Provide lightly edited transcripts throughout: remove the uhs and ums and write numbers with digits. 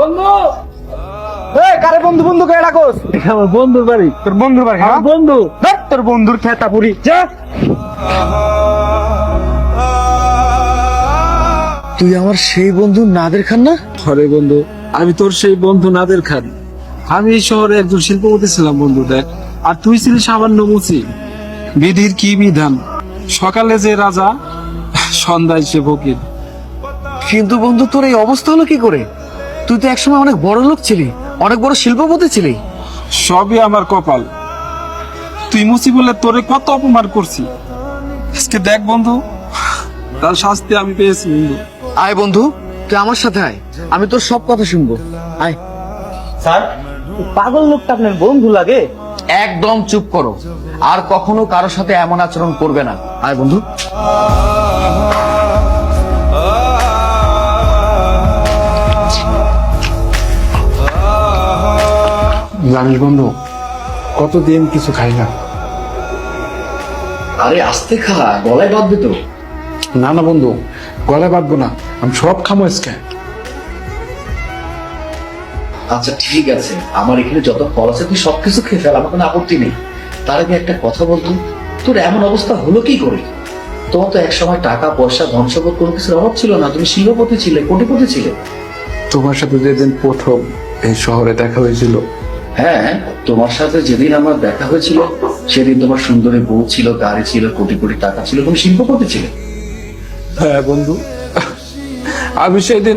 বন্ধু এই কারে বন্ধু বন্ধু করে ডাকোস? আমার বন্ধুর বাড়ি। তোর বন্ধুর বাড়ি? হ্যাঁ বন্ধু। দেখ তোর বন্ধুর খেতা পুরি যা। তুই আমার সেই বন্ধু নাদের খান না? আরে বন্ধু, আমি তোর সেই বন্ধু নাদের খান। আমি এই শহরে একজন শিল্পপতি ছিলাম বন্ধু, দেখ। আর তুই ছিলি সামান্য মুচি। বিধির কি বিধান, সকালে যে রাজা, সন্ধ্যায় সে ফকির। কিন্তু বন্ধু তোর এই অবস্থা হলো কি করে? তুই তো একসময় অনেক বড় লোক ছিলি, অনেক বড় শিল্পপতি ছিলি। সবই আমার কপাল। তুই মুচি বলে তোরে কত অপমান করছি, আজকে দেখ বন্ধু তার শাস্তি আমি পেয়েছি বন্ধু। আয় বন্ধু, তুই আমার সাথে আয়, আমি তোর সব কথা শুনবো। আয়। স্যার, পাগল লোকটা আপনার বন্ধু লাগে? একদম চুপ করো, আর কখনো কারোর সাথে এমন আচরণ করবে না। আয় বন্ধু। জানিস বন্ধু, কতদিন কিছু খাই না। আরে আস্তে খা, গলায় বাঁধবে তো। না না বন্ধু, গলায় বাঁধবো না, আমি সব খামো আজকে। আচ্ছা ঠিক আছে, আমার এখানে যত ফল আছে তুই সবকিছু খেয়ে ফেল, আমার কোনো আপত্তি নেই। তার আগে একটা কথা বলতো, তোর এমন অবস্থা হলো কি করে? তোমার তো একসময় টাকা পয়সা ধন সম্পদ কোনো কিছুর অভাব ছিল না, তুমি শিল্পপতি ছিলে, কোটিপতি ছিলে। তোমার সাথে যেদিন প্রথম এই শহরে দেখা হয়েছিল, হ্যাঁ, তোমার সাথে যেদিন আমার দেখা হয়েছিল সেদিন তোমার সুন্দরী বউ ছিল, গাড়ি ছিল, কোটি কোটি টাকা ছিল, তুমি শিল্পপতি ছিলে। হ্যাঁ বন্ধু, আমি সেদিন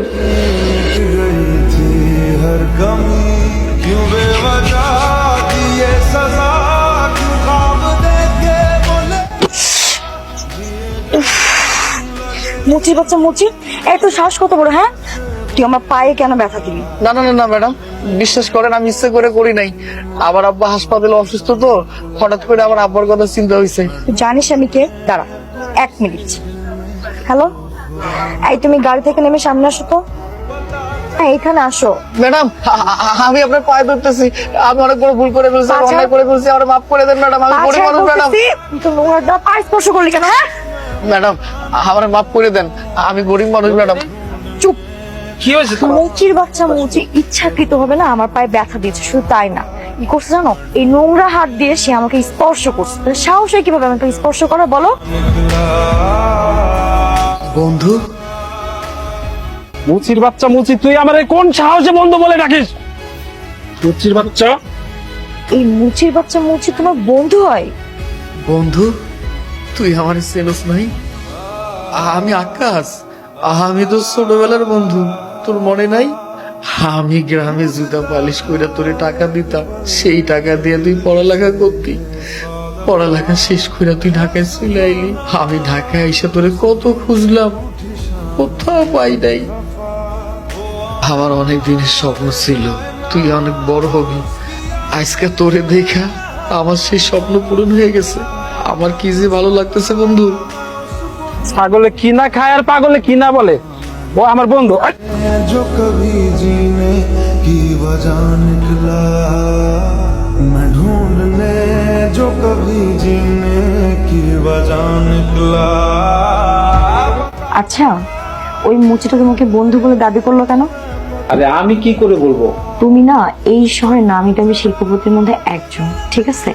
हर गम क्यों बेवजह दिए सजा क्यों ख्वाब देखे बोले মুচির বাচ্চা মুচি, এত শ্বাস কত বড়? হ্যাঁ, তুই আমার পায়ে কেন ব্যথা দিবি? না না না না ম্যাডাম, বিশ্বাস করেন আমি ইচ্ছে করে করি নাই। আমার আব্বা হাসপাতালে অসুস্থ তো, হঠাৎ করে আমার আব্বার কথা চিন্তা হয়েছে। তুই জানিস আমি কে? দাঁড়া 1 মিনিট। হ্যালো, এই তুমি গাড়ি থেকে নেমে সামনে আসো তো। হ্যাঁ এখানে আসো। ম্যাডাম, আমি আপনার পায়ে ধরতেছি, আমি অনেক বড় ভুল করে ফেলছি, অন্যায় করে ফেলছি, আমার মাফ করে দেন ম্যাডাম, আমি গরিব মানুষ ম্যাডাম। তো নোংরা পায়ে স্পর্শ করলি কেন? হ্যাঁ ম্যাডাম, আমার মাফ করে দেন, আমি গরিব মানুষ ম্যাডাম। চুপ। কি হয়েছে তোমার? মুচির বাচ্চা মুচি ইচ্ছাকৃত হবে না আমার পায়ে ব্যথা দিয়েছে, শুধু তাই না, কি করছে জানো? এই নোংরা হাত দিয়ে সে আমাকে স্পর্শ করছে। তাহলে সাহস হয় কিভাবে আমাকে স্পর্শ করা, বলো? বন্ধু, মুচির বাচ্চা মুচি, তুই আমার কোন সাহসে বন্ধু বলে ডাকিস? মুচির বাচ্চা, এই মুচির বাচ্চা মুচি তোমার বন্ধু হয়? বন্ধু তুই আমার চেনস নাই? আমি আকাশ, আমি তো ছোটবেলার বন্ধু, তোর মনে নাই? আমি গ্রামে জুতা পালিশ কইরা তোরে টাকা দিতাম, সেই টাকা দিয়ে তুই পড়ালেখা করতি, পড়ালেখা শেষ কইরা তুই ঢাকায় চলে আইলি। আমি ঢাকায় এসে তোরে কত খুঁজলাম, কোথাও পাই নাই। আমার অনেক দিনের স্বপ্ন ছিল তুই অনেক বড় হবি, আজকে তোরে দেখা আমার সেই স্বপ্ন পূরণ হয়ে গেছে। আমার কি যে ভালো লাগতেছে বন্ধু। ছাগলে কি না খায় আর পাগলে কি না বলে, ও আমার বন্ধু। जो कभी जीने की वजह निकला मैं ढूंढने जो कभी जीने की वजह निकला। আচ্ছা, ওই মুচিটা তোমাকে বন্ধু বলে দাবি করলো কেন? আরে আমি কি করে বলবো? তুমি না এই শহরের নামি দামি শিল্পপতির মধ্যে একজন, ঠিক আছে?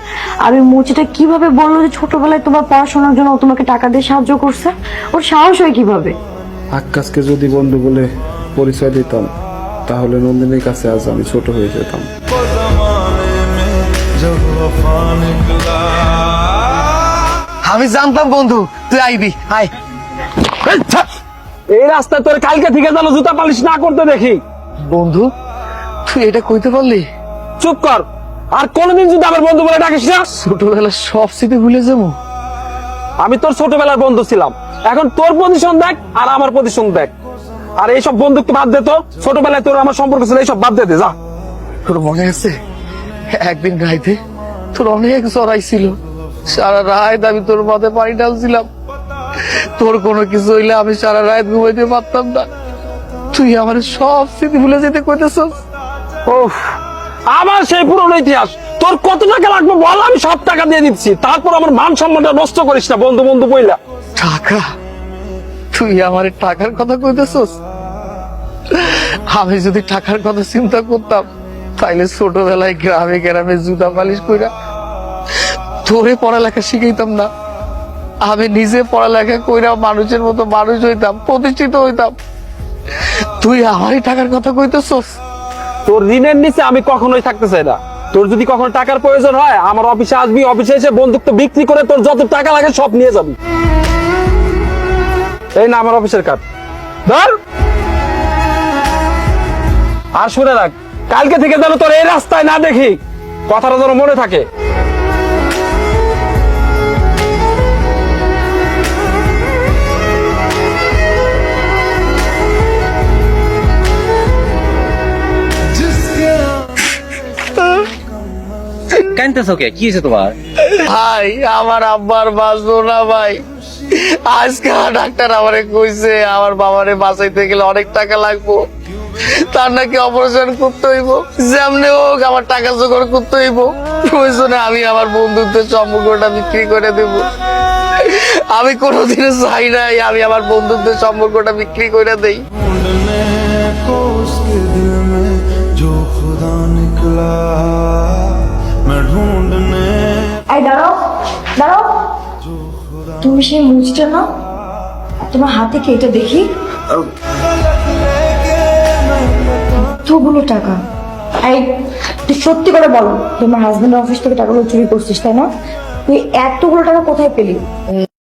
আর ওই মুচিটা কিভাবে বললো যে ছোটবেলায় তোমার পড়াশোনার জন্য ও তোমাকে টাকা দিয়ে সাহায্য করছে? ওর সাহস হয় কিভাবে? আকাশকে যদি বন্ধু বলে পরিচয় দিতাম তাহলে নন্দিনীর কাছে আজ আমি ছোট হয়ে যেতাম। वो जमाने में जब वफा निकला আমি জানতাম বন্ধু তুই আইবি, আয়। এই রাস্তায় তোর কালকে থেকে যেন জুতা পালিশ না করতে দেখি। বন্ধু তুই এটা কইতে পারলি? চুপ কর, আর কোনোদিন যদি আমার বন্ধু বলে ডাকিস না। ছোটবেলার সব স্মৃতি ভুলে যাবো? আমি তোর ছোটবেলার বন্ধু ছিলাম, এখন তোর পজিশন দেখ আর আমার পজিশন দেখ। আর এইসব বন্ধুত্ব বাদ দে তো, ছোটবেলায় তোর আমার সম্পর্ক ছিল, এইসব বাদ দে যা। তোর মনে আছে একদিন রাইতে তোর অনেক জড়াই ছিল, সারা রাত আমি তোর মাথায় পানি ঢালছিলাম, তোর কোনো কিছু হইলে আমি সারা রাত ঘুমাইতে পারতাম না, তুই আমার সব স্মৃতি ভুলে যেতে কইতেছস। ওফ, আমার সেই পুরনো ইতিহাস। তোর কত টাকা লাগবে বল, আমি সব টাকা দিয়ে দিচ্ছি, তারপর আমার মান সম্মানটা নষ্ট করিস না বন্ধু বন্ধু বইলা। টাকা? তুই আমার টাকার কথা কইতেছস? আমি যদি টাকার কথা চিন্তা করতাম তাইলে ছোটবেলায় গ্রামে গ্রামে জুতা পালিশ কইরা তোরে পড়ালেখা শিখাইতাম না। আমি নিজে পড়ালেখা কইরা মানুষের মতো মানুষ হইতাম, প্রতিষ্ঠিত হইতাম। তুই আমারই টাকার কথা কইতেছস? তোর ঋণের নিচে আমি কখনোই থাকতে চাই না। তোর যদি কখনো টাকার প্রয়োজন হয় আমার অফিসে আসবি, অফিসে এসে বন্দুক তো বিক্রি করে তোর যত টাকা লাগে সব নিয়ে যাবি। এই না আমার অফিসের কার্ড, ধর। আর শুনে রাখ, কালকে থেকে যেন তোর এই রাস্তায় না দেখি, কথাটা যেন মনে থাকে। কাঁদতেছো কে? কি হয়েছে তোমার? ভাই আমার আব্বার বাঁচবো না ভাই। আজকে ডাক্তার আমারে কইছে আমার বাবারে বাঁচাইতে গেলে অনেক টাকা লাগবো, তার নাকি অপারেশন করতে হইব, যেমনি হোক আমার টাকা জোগাড় করতে হইব। প্রয়োজনে আমি আমার বন্ধুত্বের সম্পর্কটা বিক্রি করে দেব। আমি কোনোদিনও চাই নাই আমি আমার বন্ধুত্বের সম্পর্কটা বিক্রি করে দেই। ढूंढने को उसके दिल में जो खुदा निकला, मैं ढूंढने এই দাঁড়াও, দাঁড়াও। তুমি সেই মুচটা না? তোমার হাতে কি এটা দেখি? এতগুলো টাকা। এই তুই সত্যি করে বলো, তোমার হাজবেন্ডের অফিস থেকে টাকাগুলো চুরি করছিস তাই না? তুই এতগুলো টাকা কোথায় পেলি?